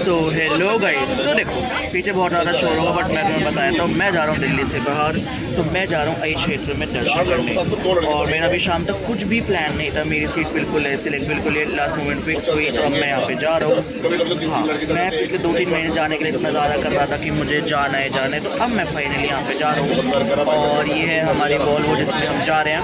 So hello guys, तो देखो पीछे बहुत ज़्यादा शोर होगा बट मैं तुम्हें बताया तो मैं जा रहा हूँ दिल्ली से बाहर। तो मैं जा रहा हूँ आई क्षेत्र में दर्शन करने और मेरा भी शाम तक कुछ भी प्लान नहीं था। मेरी सीट बिल्कुल है सिलेक्ट, बिल्कुल ये लास्ट मोमेंट फिक्स हुई तो अब मैं यहाँ पे जा रहा हूँ। हाँ, मैं पिछले 2-3 महीने जाने के लिए इतना ज़्यादा कर रहा था कि मुझे जाना है तो अब मैं फाइनली यहाँ पे जा रहा हूँ। और ये है हमारी वॉल्वो जिसमें हम जा रहे हैं।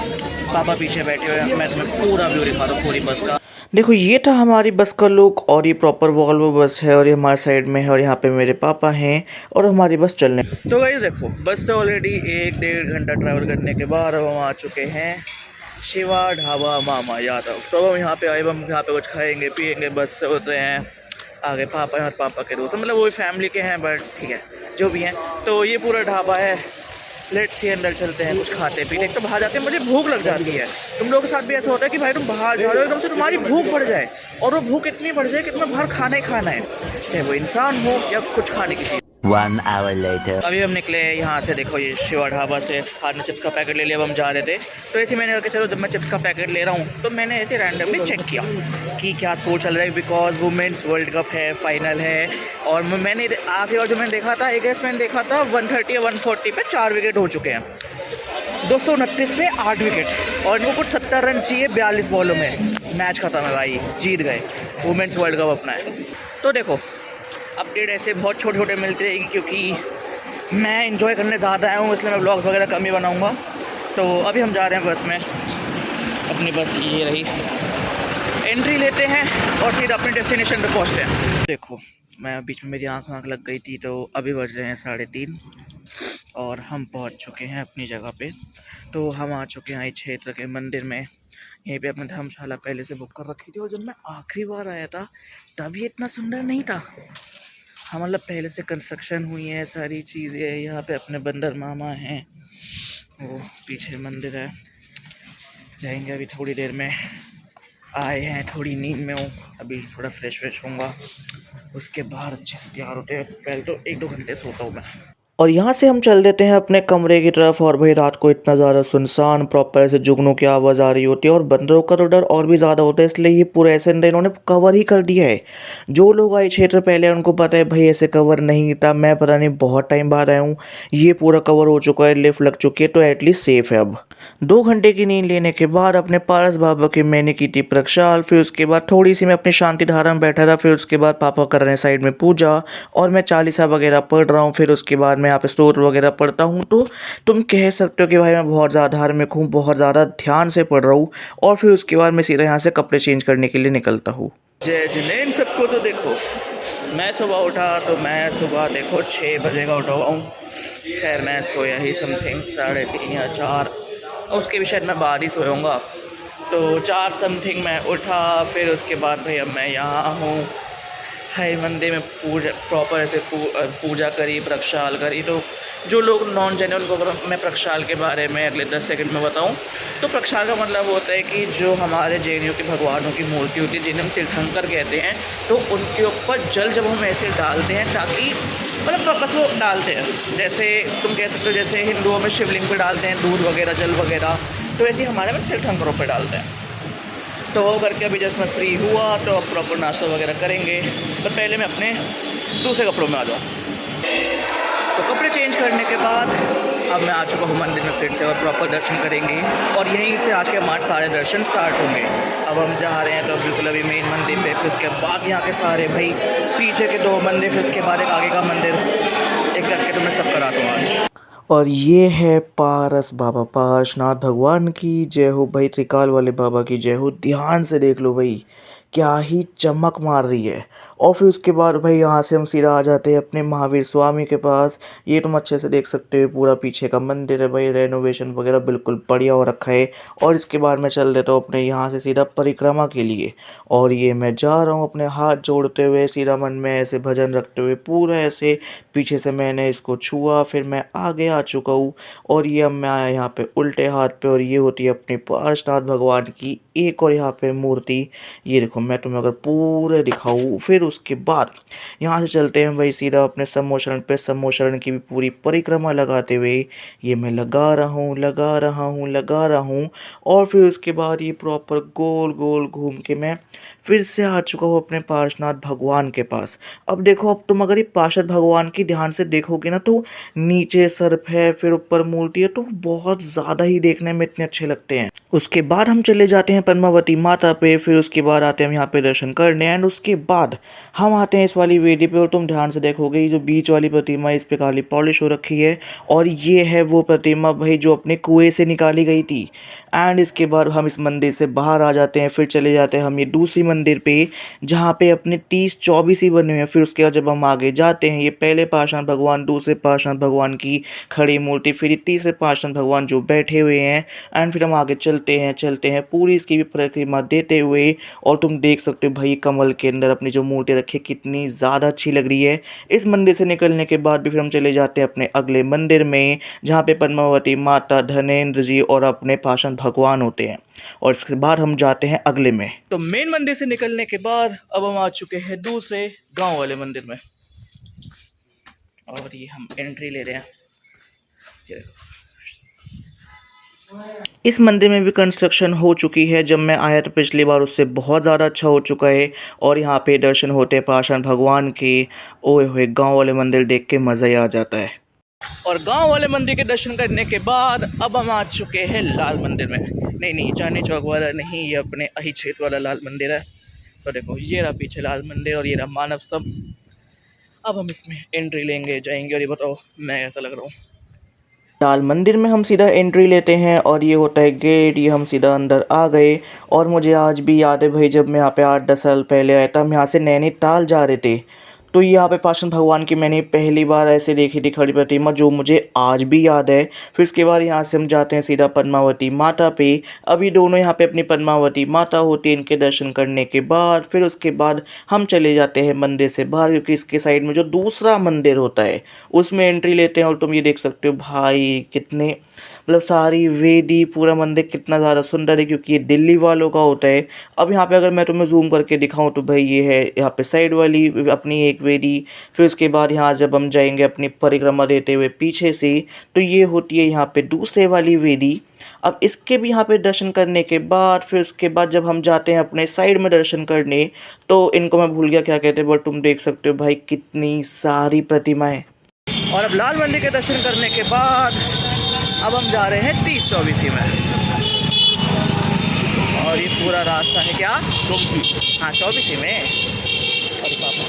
पापा पीछे बैठे हुए हैं, मैं तुम्हें पूरा व्यू दिखा दूँ पूरी बस का। देखो ये था हमारी बस का लुक और ये प्रॉपर वॉल्वो बस है और ये हमारे साइड में है और यहाँ पे मेरे पापा हैं और हमारी बस चलने। तो गाइस देखो बस से ऑलरेडी 1-1.5 घंटा ट्रैवल करने के बाद अब हम आ चुके हैं शिवा ढाबा मामा यादव। तो हम यहाँ पे आए, हम यहाँ पे कुछ खाएंगे पिएंगे, बस से उतरे हैं आगे। पापा हैं और पापा के दोस्त, मतलब वो फैमिली के हैं बट ठीक है जो भी हैं। तो ये पूरा ढाबा है, लेट्स सी अंदर चलते हैं, कुछ खाते पीते। एक तो बाहर जाते हैं मुझे भूख लग जाती है। तुम लोगों के साथ भी ऐसा होता है कि भाई तुम बाहर जा रहे हो एकदम से तुम्हारी भूख बढ़ जाए और वो भूख इतनी बढ़ जाए कि तुम्हें बाहर खाना ही खाना है, चाहे वो इंसान हो या कुछ खाने की चीज़। 1 hour later. अभी हम निकले यहाँ से, देखो ये शिवा ढाबा से। हाथ में चिप्स का पैकेट ले लिया, अब हम जा रहे थे तो ऐसे मैंने कहा कि चलो जब मैं चिप्स का पैकेट ले रहा हूँ तो मैंने ऐसे रैंडमली चेक किया कि क्या स्पोर्ट चल रहा है, बिकॉज वुमेंस वर्ल्ड कप है, फाइनल है। और मैंने आखिरी बार जो मैंने देखा था मैंने देखा था 130 या 140 पे 4 विकेट हो चुके हैं, 229 पे 8 विकेट और इनको कुछ 70 रन चाहिए 42 बॉलों में। मैच खत्म है भाई, जीत गए, वुमेंस वर्ल्ड कप अपना है। तो देखो अपडेट ऐसे बहुत छोटे छोटे मिलती रहेगी क्योंकि मैं इन्जॉय करने ज़्यादा आया हूँ, इसलिए मैं ब्लॉग्स वगैरह कम ही बनाऊँगा। तो अभी हम जा रहे हैं बस में, अपनी बस ये रही, एंट्री लेते हैं और सीधा अपने डेस्टिनेशन पे पहुँचते हैं। देखो मैं बीच में मेरी आँख लग गई थी, तो अभी बज रहे हैं 3:30 और हम पहुँच चुके हैं अपनी जगह पे। तो हम आ चुके हैं इस क्षेत्र के मंदिर में। यहीं पे अपने धर्मशाला पहले से बुक कर रखी थी और जब मैं आखिरी बार आया था तभी इतना सुंदर नहीं था। हाँ मतलब पहले से कंस्ट्रक्शन हुई है सारी चीज़ें। यहाँ पे अपने बंदर मामा हैं, वो पीछे मंदिर है, जाएंगे अभी थोड़ी देर में। आए हैं थोड़ी नींद में हूँ, अभी थोड़ा फ्रेश होऊंगा, उसके बाद अच्छे से तैयार होते हैं। पहले तो 1-2 घंटे सोता हूँ मैं। और यहाँ से हम चल देते हैं अपने कमरे की तरफ। और भाई रात को इतना ज़्यादा सुनसान, प्रॉपर ऐसे जुगनों की आवाज़ आ रही होती है और बंदरों का तो डर और भी ज़्यादा होता है, इसलिए ये पूरा ऐसे अंदर इन्होंने कवर ही कर दिया है। जो लोग आए क्षेत्र पहले उनको पता है भाई ऐसे कवर नहीं था, मैं पता नहीं बहुत टाइम बाद आया हूँ, ये पूरा कवर हो चुका है, लिफ्ट लग चुकी है तो एटलीस्ट सेफ है। अब 2 घंटे की नींद लेने के बाद अपने पारस बाबा की मैंने की थी प्रक्षाल, फिर उसके बाद थोड़ी सी मैं अपनी शांति धारा में बैठा था, फिर उसके बाद पापा कर रहे हैं साइड में पूजा और मैं चालीसा वगैरह पढ़ रहा हूँ। फिर उसके बाद मैं यहाँ पे स्तोत्र वगैरह पढ़ता हूँ। तो तुम कह सकते हो कि भाई मैं बहुत ज़्यादा धार्मिक हूँ, बहुत ज़्यादा ध्यान से पढ़ रहा हूँ। और फिर उसके बाद मैं सीधा यहाँ से कपड़े चेंज करने के लिए निकलता हूँ। जय जिनेन सबको। तो देखो मैं सुबह उठा तो मैं सुबह देखो 6 बजे का उठा हुआ हूँ। खैर मैं सोया ही समथिंग 3:30 या 4, उसके भी शायद मैं बाद ही सोऊंगा। तो 4 समथिंग मैं उठा, फिर उसके बाद भाई अब मैं यहाँ हूँ हाई मंदिर में पूजा, प्रॉपर ऐसे पूजा करी, प्रक्षाल करी। तो जो लोग नॉन जाने उनको अगर मैं प्रक्षाल के बारे में अगले 10 सेकंड में बताऊं तो प्रक्षाल का मतलब होता है कि जो हमारे जैनियों के भगवानों की मूर्ति होती है जिन्हें हम तीर्थंकर कहते हैं, तो उनके ऊपर जल जब हम ऐसे डालते हैं ताकि मतलब बस वो डालते हैं, जैसे तुम कह सकते हो जैसे हिंदुओं में शिवलिंग पर डालते हैं दूध वगैरह जल वगैरह, तो ऐसे हमारे में तीर्थंकरों पर डालते हैं। तो वो करके अभी जस्ट मैं फ्री हुआ तो अब प्रॉपर नाश्ता वगैरह करेंगे, पर पहले मैं अपने दूसरे कपड़ों में आ जाऊँ। तो कपड़े चेंज करने के बाद अब मैं आ चुका हूँ मंदिर में फिर से और प्रॉपर दर्शन करेंगे और यहीं से आज के हमारे सारे दर्शन स्टार्ट होंगे। अब हम जा रहे हैं तो बिल्कुल अभी मेन मंदिर पे, फिर उसके बाद यहाँ के सारे भाई पीछे के 2 मंदिर, फिर उसके बाद एक आगे का मंदिर, एक करके तो मैं सब कराता हूँ आज। और ये है पारस बाबा, पारसनाथ भगवान की जय हो भाई, त्रिकाल वाले बाबा की जय हो। ध्यान से देख लो भाई क्या ही चमक मार रही है। और फिर उसके बाद भाई यहाँ से हम सीधा आ जाते हैं अपने महावीर स्वामी के पास। ये तुम अच्छे से देख सकते हो पूरा पीछे का मंदिर है भाई, रेनोवेशन वगैरह बिल्कुल बढ़िया हो रखा है। और इसके बाद मैं चल देता हूँ अपने यहाँ से सीधा परिक्रमा के लिए। और ये मैं जा रहा हूँ अपने हाथ जोड़ते हुए, सीधा मन में ऐसे भजन रखते हुए, पूरा ऐसे पीछे से मैंने इसको छुआ, फिर मैं आगे आ चुका हूँ। और ये अब मैं आया यहाँ पे उल्टे हाथ पे और ये होती है अपने पार्श्वनाथ भगवान की एक और यहाँ पे मूर्ति। ये देखो मैं तुम्हें अगर पूरे दिखाऊँ, फिर उसके बाद यहाँ से चलते हैं भाई सीधा अपने सम्मोह शरण पे। सम्मोह शरण की भी पूरी परिक्रमा लगाते हुए ये मैं लगा रहा हूँ लगा रहा हूँ लगा रहा हूँ, और फिर उसके बाद ये प्रॉपर गोल गोल घूम के मैं फिर से आ चुका हूँ अपने पार्श्वनाथ भगवान के पास। अब देखो, अब तुम अगर ये पार्षद भगवान की ध्यान से देखोगे ना तो नीचे सर्प है, फिर ऊपर मूर्ति है, तो बहुत ज़्यादा ही देखने में इतने अच्छे लगते हैं। उसके बाद हम चले जाते हैं पद्मावती माता पे, फिर उसके बाद आते हैं हम यहाँ पे दर्शन करने, एंड उसके बाद हम आते हैं इस वाली वेदी पे। और तुम ध्यान से देखोगे ये जो बीच वाली प्रतिमा है, इस पे काली पॉलिश हो रखी है, और ये है वो प्रतिमा भाई जो अपने कुएं से निकाली गई थी। एंड इसके बाद हम इस मंदिर से बाहर आ जाते हैं, फिर चले जाते हैं हम ये दूसरी मंदिर पे जहाँ पे अपने 30-24 ही बने हुए हैं। फिर उसके बाद जब हम आगे जाते हैं, ये पहले पाषाण भगवान, दूसरे पाषाण भगवान की खड़ी मूर्ति, फिर ये तीसरे पाषाण भगवान जो बैठे हुए हैं, एंड फिर हम आगे चलते हैं पूरी इसकी भी परिक्रमा देते हुए। और तुम देख सकते हो भाई कमल के अंदर अपनी जो मूर्ति रखी है कितनी ज़्यादा अच्छी लग रही है। इस मंदिर से निकलने के बाद भी फिर हम चले जाते हैं अपने अगले मंदिर में जहाँ पे पद्मावती माता, धनेन्द्र जी और अपने पाषाण भगवान होते हैं, और इसके बाद हम जाते हैं अगले में। तो मेन मंदिर से निकलने के बाद अब हम आ चुके हैं दूसरे गांव वाले मंदिर में, और ये हम एंट्री ले रहे हैं। ये देखो, इस मंदिर में भी कंस्ट्रक्शन हो चुकी है। जब मैं आया तो पिछली बार उससे बहुत ज़्यादा अच्छा हो चुका है, और यहाँ पे दर्शन होते हैं पाषाण भगवान के। ओए होए, गांव वाले मंदिर देख के मज़ा ही आ जाता है। और गांव वाले मंदिर के दर्शन करने के बाद अब हम आ चुके हैं लाल मंदिर में। नहीं, चांदनी चौक वाला नहीं, ये अपने अही क्षेत्र वाला लाल मंदिर है। तो देखो, ये रहा पीछे लाल मंदिर और ये रहा मानव स्तंभ। अब हम इसमें एंट्री लेंगे, जाएंगे, और ये बताओ मैं ऐसा लग रहा हूँ। लाल मंदिर में हम सीधा एंट्री लेते हैं, और ये होता है गेट। ये हम सीधा अंदर आ गए, और मुझे आज भी याद है भाई जब मैं यहाँ पे 8-10 साल पहले आया था, हम यहाँ से नैनीताल जा रहे थे, तो यहाँ पे पाषाण भगवान की मैंने पहली बार ऐसे देखी थी खड़ी प्रतिमा, जो मुझे आज भी याद है। फिर उसके बाद यहाँ से हम जाते हैं सीधा पद्मावती माता पे। अभी दोनों यहाँ पे अपनी पद्मावती माता होती है। इनके दर्शन करने के बाद फिर उसके बाद हम चले जाते हैं मंदिर से बाहर, क्योंकि इसके साइड में जो दूसरा मंदिर होता है उसमें एंट्री लेते हैं। और तुम ये देख सकते हो भाई कितने मतलब सारी वेदी, पूरा मंदिर कितना ज़्यादा सुंदर है, क्योंकि ये दिल्ली वालों का होता है। अब यहाँ पे अगर मैं तुम्हें जूम करके दिखाऊं तो भाई ये है यहाँ पे साइड वाली अपनी एक वेदी। फिर उसके बाद यहाँ जब हम जाएंगे अपनी परिक्रमा देते हुए पीछे से, तो ये होती है यहाँ पे दूसरे वाली वेदी। अब इसके भी यहाँ पे दर्शन करने के बाद फिर उसके बाद जब हम जाते हैं अपने साइड में दर्शन करने, तो इनको मैं भूल गया क्या कहते हैं, बट तुम देख सकते हो भाई कितनी सारी प्रतिमाएँ। और अब लाल मंदिर के दर्शन करने के बाद अब हम जा रहे हैं 30-24 में, और ये पूरा रास्ता है क्या 24, हाँ 24 में। अरे पापा,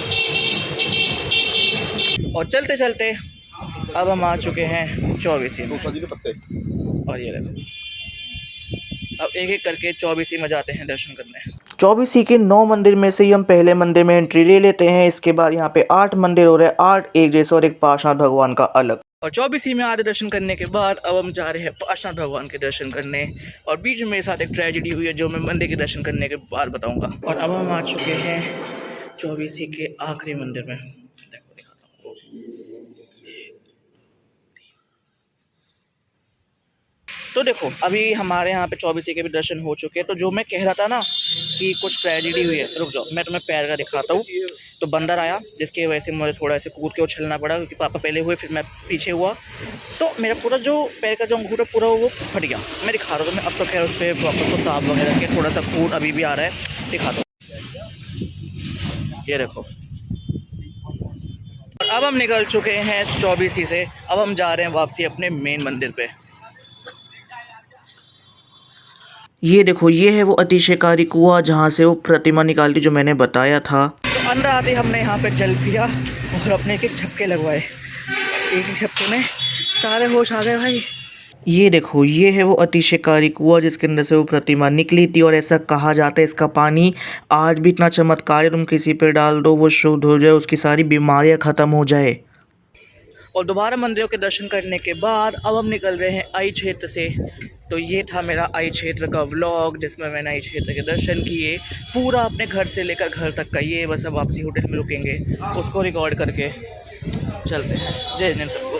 और चलते चलते अब हम आ चुके हैं 24 में, और ये देखो अब एक एक करके 24 में जाते हैं दर्शन करने। 24 के 9 मंदिर में से ही हम पहले मंदिर में एंट्री ले लेते हैं। इसके बाद यहाँ पे 8 मंदिर हो रहे हैं, 8 एक जैसे और एक पाषाण भगवान का अलग। और 24 में आधे दर्शन करने के बाद अब हम जा रहे हैं पाषाण भगवान के दर्शन करने, और बीच में मेरे साथ एक ट्रेजेडी हुई है जो मैं मंदिर के दर्शन करने के बाद बताऊंगा। और अब हम आ चुके हैं 24 के आखिरी मंदिर में। तो देखो अभी हमारे यहाँ पे 24 के भी दर्शन हो चुके हैं। तो जो मैं कह रहा था ना कि कुछ ट्रेजेडी हुई है, रुक जाओ मैं तुम्हें पैर का दिखाता हूँ। तो बंदर आया जिसकी वजह से मुझे थोड़ा ऐसे कूद के उछलना पड़ा, क्योंकि पापा पहले हुए फिर मैं पीछे हुआ, तो मेरा पूरा जो पैर का जो अंगूठा पूरा वो फट गया। मैं दिखा रहा हूँ, मैं अब तो खैर उस पर प्रॉपर को साफ वगैरह के थोड़ा सा खून अभी भी आ रहा है, दिखा दो, ये देखो। अब हम निकल चुके हैं 24 से, अब हम जा रहे हैं वापसी अपने मेन मंदिर पे। ये देखो, ये है वो अतिशयकारी कुआं जहाँ से वो प्रतिमा निकालती जो मैंने बताया था। तो अंदर आते हमने यहाँ पे जल पिया और अपने एक झपके लगवाए। एक ही झपके में सारे होश आ गए भाई। ये देखो, ये है वो अतिशयकारी कुआं जिसके अंदर से वो प्रतिमा निकली थी, और ऐसा कहा जाता है इसका पानी आज भी इतना चमत्कार है, तुम किसी पे डाल दो वो शुद्ध हो जाए, उसकी सारी बीमारियाँ ख़त्म हो जाए। और दोबारा मंदिरों के दर्शन करने के बाद अब हम निकल रहे हैं आई क्षेत्र से। तो ये था मेरा आई क्षेत्र का व्लॉग, जिसमें मैंने आई क्षेत्र के दर्शन किए पूरा अपने घर से लेकर घर तक का। ये बस अब वापसी होटल में रुकेंगे उसको रिकॉर्ड करके चलते हैं। जय हिंद सबको।